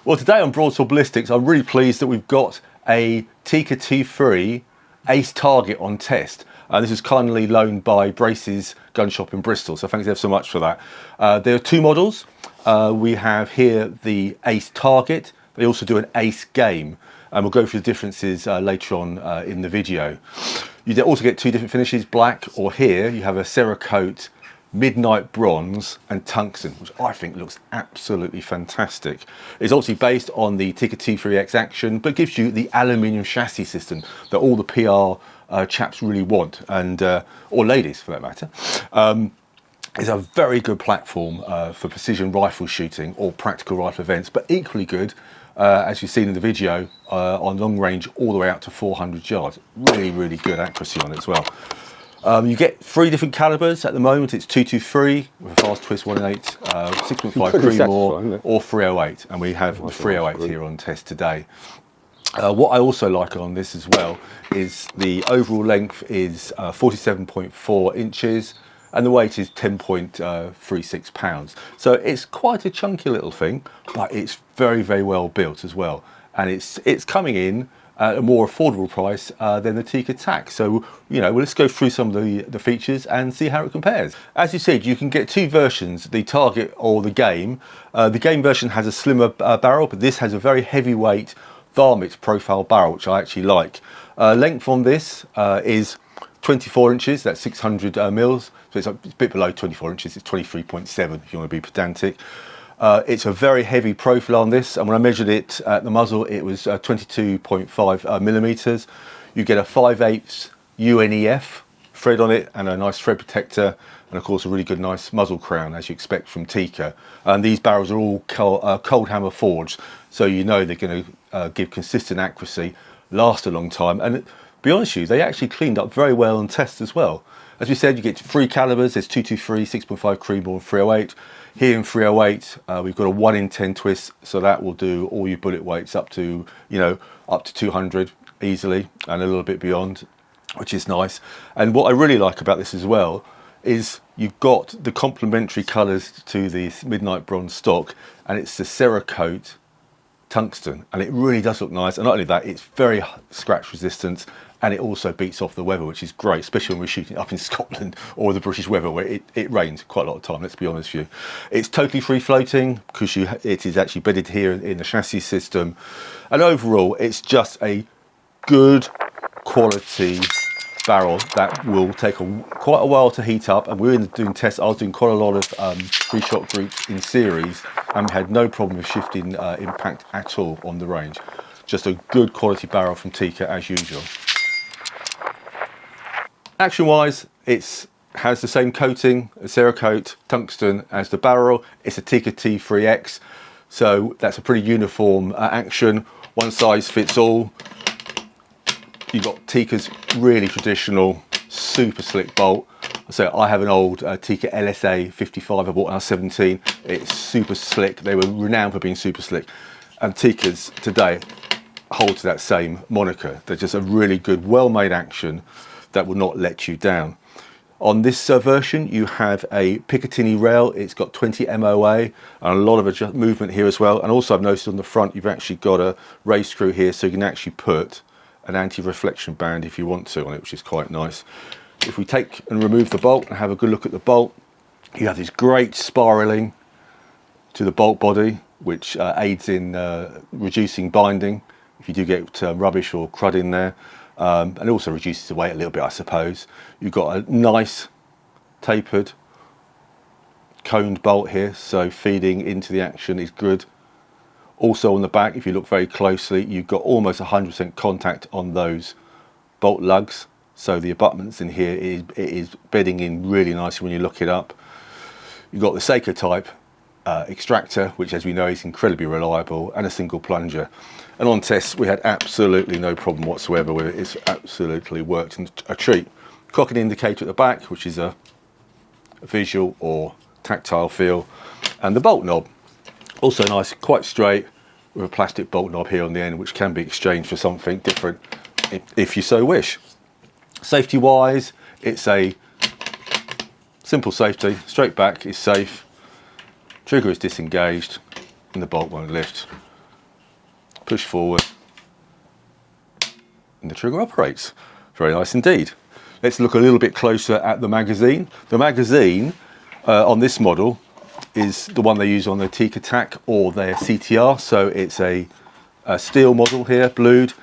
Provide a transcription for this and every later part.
Well, today on Broadsword Ballistics, I'm really pleased that we've got a Tikka T3 Ace target on test. This is kindly loaned by Brace's gun shop in Bristol, so thanks ever so much for that. There are two models. We have here the Ace target. They also do an Ace game, and we'll go through the differences later on in the video. You also get two different finishes, black, or here you have a Cerakote midnight bronze and tungsten, which I think looks absolutely fantastic. It's obviously based on the Tikka T3X Action, but gives you the aluminium chassis system that all the PR chaps really want, and or ladies for that matter. It's a very good platform for precision rifle shooting or practical rifle events, but equally good, as you've seen in the video, on long range all the way out to 400 yards. Really, really good accuracy on it as well. You get three different calibers at the moment. It's 223 with a fast twist 1-8, 6.5 Creedmoor, or 308, and we have the 308 here on test today. What I also like on this as well is the overall length is 47.4 inches and the weight is 10.36 pounds. So it's quite a chunky little thing, but it's very, very well built as well, and it's coming in at a more affordable price than the Tikka T3X. So, you know, let's go through some of the features and see how it compares. As you said, you can get two versions, the Target or the Game. The Game version has a slimmer barrel, but this has a very heavyweight varmint profile barrel, which I actually like. Length on this is 24 inches, that's 600 mils. So it's a bit below 24 inches, it's 23.7 if you want to be pedantic. It's a very heavy profile on this, and when I measured it at the muzzle, it was 22.5 millimeters. You get a 5/8 UNEF thread on it, and a nice thread protector, and of course a really good nice muzzle crown, as you expect from Tikka. And these barrels are all cold hammer forged, so you know they're going to give consistent accuracy, last a long time, and to be honest with you, they actually cleaned up very well on test as well. As we said, you get three calibers. There's 223, 6.5 Creedmoor, and 308. Here in 308, we've got a 1 in 10 twist, so that will do all your bullet weights up to, you know, up to 200 easily, and a little bit beyond, which is nice. And what I really like about this as well is you've got the complementary colours to the midnight bronze stock, and it's the Cerakote tungsten, and it really does look nice. And not only that, it's very scratch resistant, and it also beats off the weather, which is great, especially when we're shooting up in Scotland or the British weather where it rains quite a lot of time, let's be honest with you. It's totally free floating because it is actually bedded here in the chassis system, and overall it's just a good quality barrel that will take quite a while to heat up. And we're doing tests. I was doing quite a lot of free shot groups in series, and we had no problem with shifting impact at all on the range. Just a good quality barrel from Tikka as usual. Action wise, it has the same coating, a Cerakote tungsten, as the barrel. It's a Tikka T3X, so that's a pretty uniform action. One size fits all. You've got Tikka's really traditional, super slick bolt. So I have an old Tikka LSA 55 I bought when I was 17. It's super slick. They were renowned for being super slick. And Tikka's today hold to that same moniker. They're just a really good, well-made action that will not let you down. On this version, you have a Picatinny rail. It's got 20 MOA and a lot of movement here as well. And also I've noticed on the front, you've actually got a race screw here, so you can actually put an anti-reflection band if you want to on it, which is quite nice. If we take and remove the bolt and have a good look at the bolt, you have this great spiraling to the bolt body, which aids in reducing binding if you do get rubbish or crud in there. And it also reduces the weight a little bit, I suppose. You've got a nice tapered coned bolt here, so feeding into the action is good. Also on the back, if you look very closely, you've got almost 100% contact on those bolt lugs, so the abutments in here it is bedding in really nicely when you look it up. You've got the Seiko type extractor, which as we know is incredibly reliable, and a single plunger. And on tests we had absolutely no problem whatsoever with it. It's absolutely worked, and a treat. Cocking indicator at the back, which is a visual or tactile feel, and the bolt knob also nice, quite straight, with a plastic bolt knob here on the end, which can be exchanged for something different if you so wish. Safety wise, it's a simple safety. Straight back is safe, trigger is disengaged, and the bolt won't lift. push forward, and the trigger operates. Very nice indeed. Let's look a little bit closer at the magazine. The magazine on this model is the one they use on the Tikka T3X or their CTR. So it's a steel model here, blued,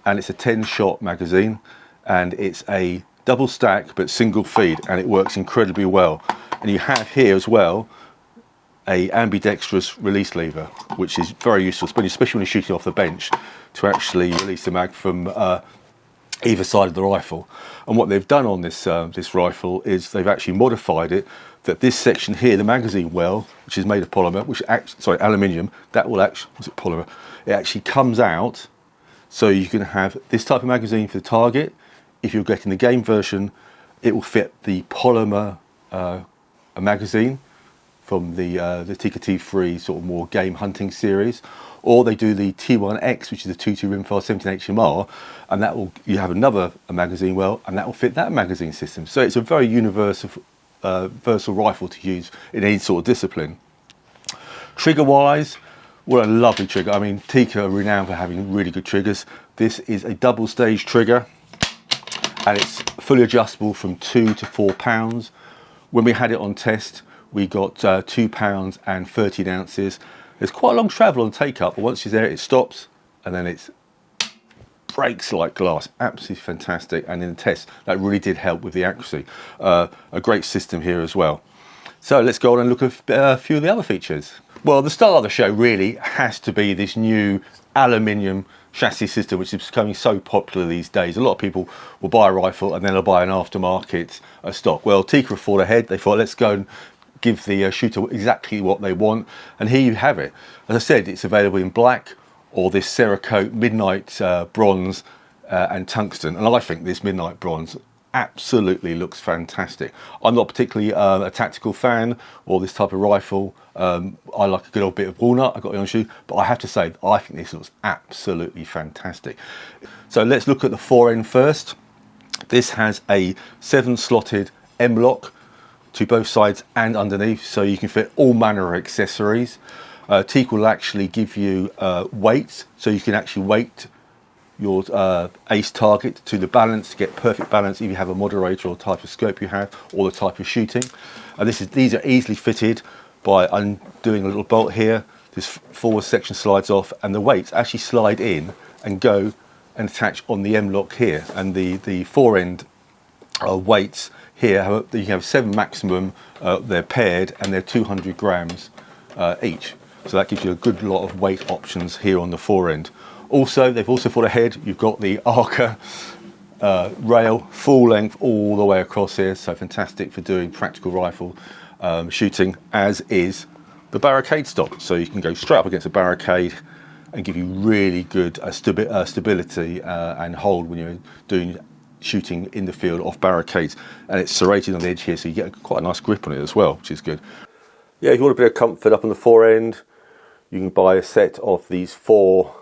and it's a 10-shot magazine, and it's a double stack but single feed, and it works incredibly well. And you have here as well a ambidextrous release lever, which is very useful, especially when you're shooting off the bench, to actually release the mag from either side of the rifle. And what they've done on this this rifle is they've actually modified it that this section here, the magazine well, which is made of polymer, aluminium, that will actually, was it polymer? It actually comes out, so you can have this type of magazine for the target. If you're getting the game version, it will fit the polymer magazine from the Tikka T3 sort of more game hunting series, or they do the T1X, which is a 2.2 rimfire 17 HMR, and that will, you have another magazine well, and that will fit that magazine system. So it's a very versatile rifle to use in any sort of discipline. Trigger wise, what a lovely trigger. I mean, Tikka are renowned for having really good triggers. This is a double stage trigger, and it's fully adjustable from 2 to 4 pounds. When we had it on test, we got 2 pounds and 13 ounces. There's quite a long travel on take up, but once you're there, it stops, and then it breaks like glass. Absolutely fantastic. And in the test, that really did help with the accuracy. A great system here as well. So let's go on and look at a few of the other features. Well, the star of the show really has to be this new aluminium chassis system, which is becoming so popular these days. A lot of people will buy a rifle and then they'll buy an aftermarket stock. Well, Tikka thought ahead. They thought, let's go and give the shooter exactly what they want, and here you have it. As I said, it's available in black or this Cerakote midnight bronze and tungsten, and I think this midnight bronze absolutely looks fantastic. I'm not particularly a tactical fan or this type of rifle. I like a good old bit of walnut, I've got it on shoe, but I have to say I think this looks absolutely fantastic. So let's look at the Forend first. This has a 7-slotted M-lock to both sides and underneath, so you can fit all manner of accessories. Tikka will actually give you weights, so you can actually weight your ace target to the balance to get perfect balance if you have a moderator or type of scope you have, or the type of shooting. And these are easily fitted by undoing a little bolt here. This forward section slides off, and the weights actually slide in and go and attach on the M-lock here. And the Forend weights here, you can have 7 maximum, they're paired, and they're 200 grams each. So that gives you a good lot of weight options here on the Forend. Also, they've also thought ahead, you've got the Arca rail, full length all the way across here, so fantastic for doing practical rifle shooting, as is the barricade stock. So you can go straight up against a barricade and give you really good stability and hold when you're doing shooting in the field off barricades, and it's serrated on the edge here, so you get quite a nice grip on it as well, which is good. Yeah, if you want a bit of comfort up on the Forend, you can buy a set of these 4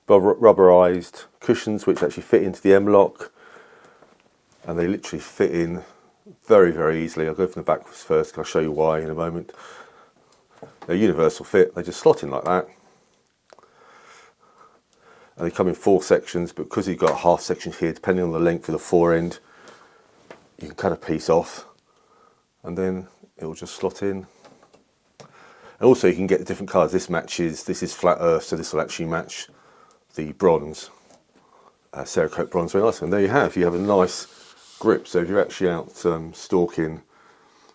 rubberized cushions which actually fit into the M-lock, and they literally fit in very, very easily. I'll go from the backwards first, I'll show you why in a moment. They're universal fit, they just slot in like that. And they come in 4 sections, but because you've got a half section here, depending on the length of the Forend, you can cut a piece off and then it will just slot in. And also you can get the different colours. This is flat earth, so this will actually match the bronze, Cerakote bronze very nicely. And there you have a nice grip. So if you're actually out stalking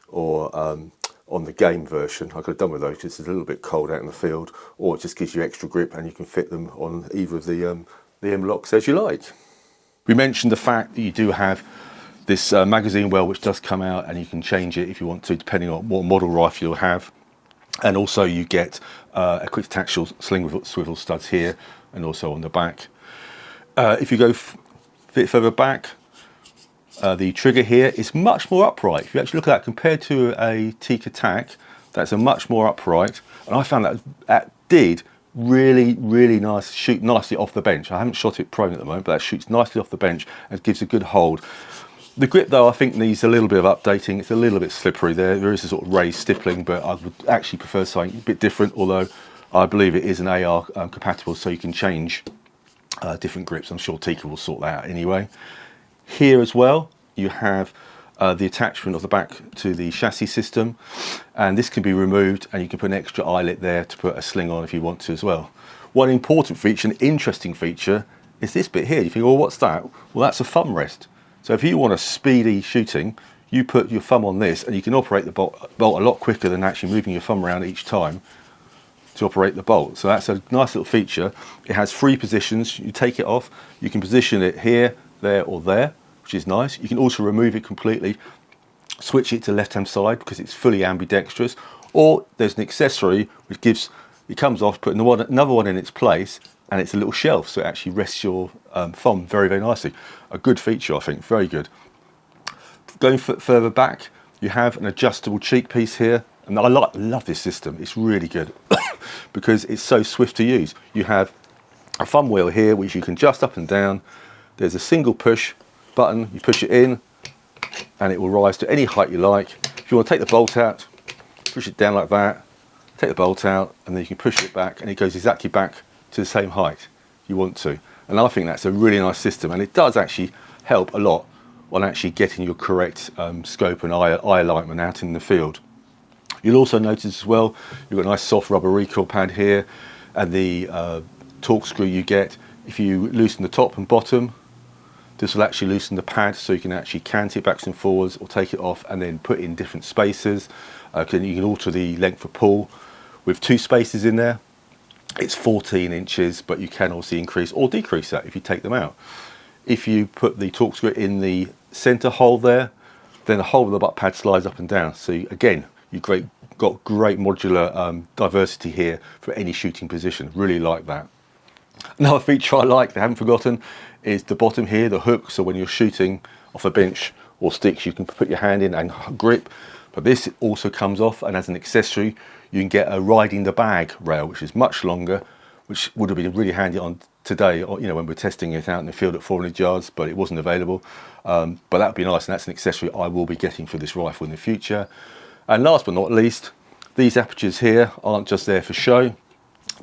or on the game version, I could have done with those because it's a little bit cold out in the field, or it just gives you extra grip and you can fit them on either of the M-locks as you like. We mentioned the fact that you do have this magazine well which does come out, and you can change it if you want to depending on what model rifle you'll have. And also you get a quick detach sling swivel studs here and also on the back. If you go a bit further back, the trigger here is much more upright. If you actually look at that compared to a Tikka T3X, that's a much more upright, and I found that did really, really nice, shoot nicely off the bench. I haven't shot it prone at the moment, but that shoots nicely off the bench and gives a good hold. The grip though I think needs a little bit of updating. It's a little bit slippery there. There is a sort of raised stippling, but I would actually prefer something a bit different, although I believe it is an AR compatible, so you can change different grips. I'm sure Tikka will sort that out anyway. Here as well, you have the attachment of the back to the chassis system, and this can be removed, and you can put an extra eyelet there to put a sling on if you want to as well. One important feature, an interesting feature, is this bit here. You think, well, what's that? Well, that's a thumb rest. So if you want a speedy shooting, you put your thumb on this, and you can operate the bolt a lot quicker than actually moving your thumb around each time to operate the bolt. So that's a nice little feature. It has 3 positions. You take it off, you can position it here, there, or there, which is nice. You can also remove it completely, switch it to left-hand side because it's fully ambidextrous, or there's an accessory which gives, it comes off, put another one in its place, and it's a little shelf, so it actually rests your thumb very, very nicely. A good feature, I think, very good. Going further back, you have an adjustable cheek piece here, and I love this system. It's really good because it's so swift to use. You have a thumb wheel here which you can adjust up and down. There's a single push button, you push it in and it will rise to any height you like. If you want to take the bolt out, push it down like that, take the bolt out, and then you can push it back and it goes exactly back to the same height you want to. And I think that's a really nice system, and it does actually help a lot on actually getting your correct scope and eye alignment out in the field. You'll also notice as well, you've got a nice soft rubber recoil pad here, and the torque screw you get, if you loosen the top and bottom, this will actually loosen the pad, so you can actually cant it backwards and forwards or take it off and then put in different spaces. You can alter the length of pull with 2 spaces in there. It's 14 inches, but you can also increase or decrease that if you take them out. If you put the torque screw in the center hole there, then the whole of the butt pad slides up and down. So again, you've got great modular diversity here for any shooting position. Really like that. Another feature I like, I haven't forgotten, is the bottom here, the hook. So when you're shooting off a bench or sticks, you can put your hand in and grip. But this also comes off, and as an accessory, you can get a riding the bag rail, which is much longer, which would have been really handy on today, or, you know, when we're testing it out in the field at 400 yards, but it wasn't available. But that would be nice, and that's an accessory I will be getting for this rifle in the future. And last but not least, these apertures here aren't just there for show,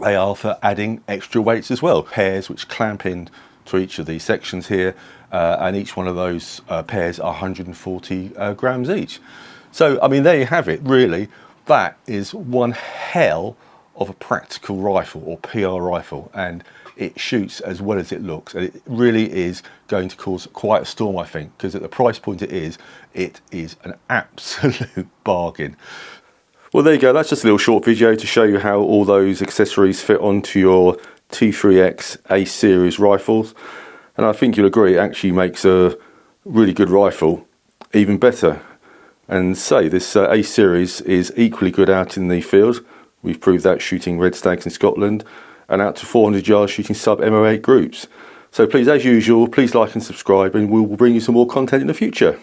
they are for adding extra weights as well. Pairs which clamp in to each of these sections here, and each one of those pairs are 140 grams each. So, I mean, there you have it, really. That is one hell of a practical rifle, or PR rifle, and it shoots as well as it looks, and it really is going to cause quite a storm, I think, because at the price point it is an absolute bargain. Well, there you go, that's just a little short video to show you how all those accessories fit onto your T3X Ace series rifles, and I think you'll agree it actually makes a really good rifle even better. And say this Ace series is equally good out in the field. We've proved that shooting red stags in Scotland, and out to 400 yards shooting sub MO8 groups. So please, as usual, please like and subscribe, and we will bring you some more content in the future.